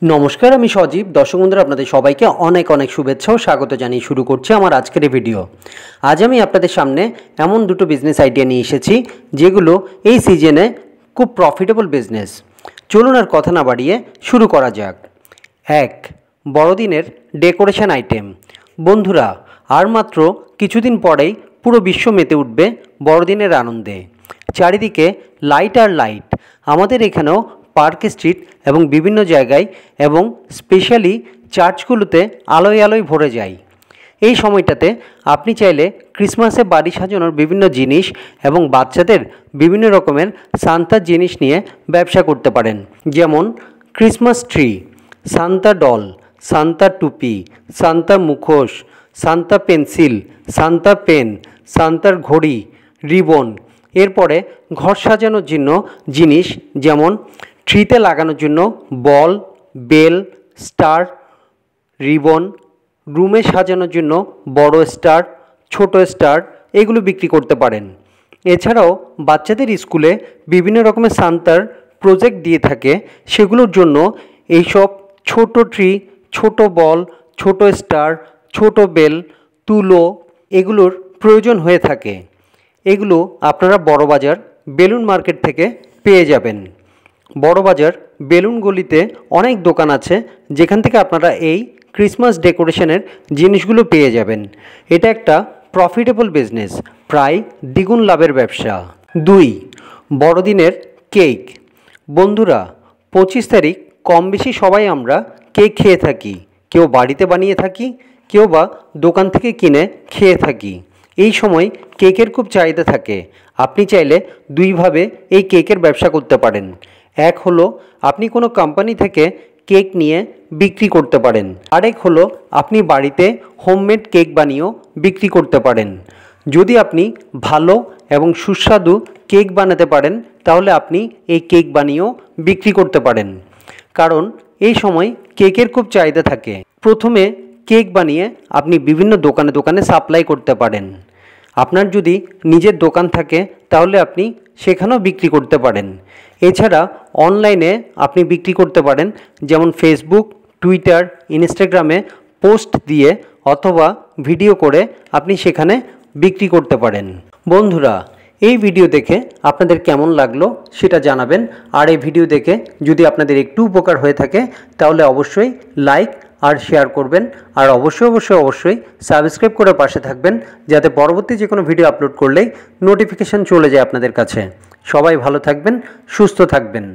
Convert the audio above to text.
नमस्कार आमी सजीव दर्शक बंधुरा आपनादेर सबाइके अनेक अनेक शुभेच्छा और स्वागत जानिये शुरू करछि आमार आजकेर भिडियो। आज आमी आपनादेर सामने एमन दुटो बिजनेस आइडिया निये एसेछि जेगुलो एई सिजने खूब प्रफिटेबल बिजनेस। चलुन आर कथा ना बाड़िये शुरू करा जाक। एक बड़ोदिनेर डेकोरेशन आइटेम। बंधुरा आर मात्र किछुदिन परेई पुरो विश्व मेते उठबे बड़ोदिनेर आनंदे। चारिदिके लाइट आर लाइट। आमादेर एखानेও पार्क स्ट्रीट एवं विभिन्न जायगाय एवं स्पेशली चार्चगुलोते आलोय आलोय भरे जाय। এই সময়টাতে আপনি চাইলে ক্রিসমাসে বাড়ি সাজানোর বিভিন্ন জিনিস এবং বাচ্চাদের বিভিন্ন রকমের সান্তার জিনিস নিয়ে ব্যবসা করতে পারেন, যেমন Christmas tree, Santa doll, Santa টুপি, সান্তা মুখোশ, সান্তা পেন্সিল, সান্তা পেন, সান্তার ঘড়ি, রিবন। এরপরে ঘর সাজানোর জন্য জিনিস যেমন ট্রিতে লাগানোর জন্য বল, বেল, স্টার, রিবন, রুমে সাজানোর জন্য বড় স্টার, ছোট স্টার এগুলো বিক্রি করতে পারেন। এছাড়াও বাচ্চাদের স্কুলে বিভিন্ন রকমের সান্তার প্রজেক্ট দিয়ে থাকে, সেগুলোর জন্য এইসব ছোট ট্রি, ছোট বল, ছোট স্টার, ছোট বেল, তুলো এগুলোর প্রয়োজন হয়ে থাকে। এগুলো আপনারা বড়বাজার বেলুন মার্কেট থেকে পেয়ে যাবেন। বড়বাজার বেলুন গলিতে অনেক দোকান আছে যেখান থেকে আপনারা এই ক্রিসমাস ডেকোরেশনের জিনিসগুলো পেয়ে যাবেন। এটা একটা প্রফিটেবল বিজনেস, প্রায় দ্বিগুণ লাভের ব্যবসা। 2 বড়দিনের কেক। বন্ধুরা 25 তারিখ কম বেশি সবাই আমরা কেক খেয়ে থাকি, কেউ বাড়িতে বানিয়ে থাকি, কেউ বা দোকান থেকে কিনে খেয়ে থাকি। এই সময় কেকের খুব চাহিদা থাকে। আপনি চাইলে দুইভাবে এই কেকের ব্যবসা করতে পারেন। এক হলো আপনি কোনো কোম্পানি থেকে কেক নিয়ে বিক্রি করতে পারেন, আরেক হলো আপনি বাড়িতে হোমমেড কেক বানিয়েও বিক্রি করতে পারেন। যদি আপনি ভালো এবং সুস্বাদু কেক বানাতে পারেন তাহলে আপনি এই কেক বানিয়েও বিক্রি করতে পারেন, কারণ এই সময় কেকের খুব চাহিদা থাকে। প্রথমে কেক বানিয়ে আপনি বিভিন্ন দোকানে দোকানে সাপ্লাই করতে পারেন। আপনার যদি নিজের দোকান থাকে তাহলে আপনি সেখানেও বিক্রি করতে পারেন। এছাড়া অনলাইনে আপনি বিক্রি করতে পারেন, যেমন ফেসবুক, টুইটার, ইনস্টাগ্রামে পোস্ট দিয়ে অথবা ভিডিও করে আপনি সেখানে বিক্রি করতে পারেন। বন্ধুরা এই ভিডিও দেখে আপনাদের কেমন লাগলো সেটা জানাবেন, আর এই ভিডিও দেখে যদি আপনাদের একটু উপকার হয়ে থাকে তাহলে অবশ্যই লাইক আর শেয়ার করবেন, আর অবশ্যই সাবস্ক্রাইব করে পাশে থাকবেন যাতে পরবর্তী যে কোনো ভিডিও আপলোড করলেই নোটিফিকেশান চলে যায় আপনাদের কাছে। সবাই ভালো থাকবেন, সুস্থ থাকবেন।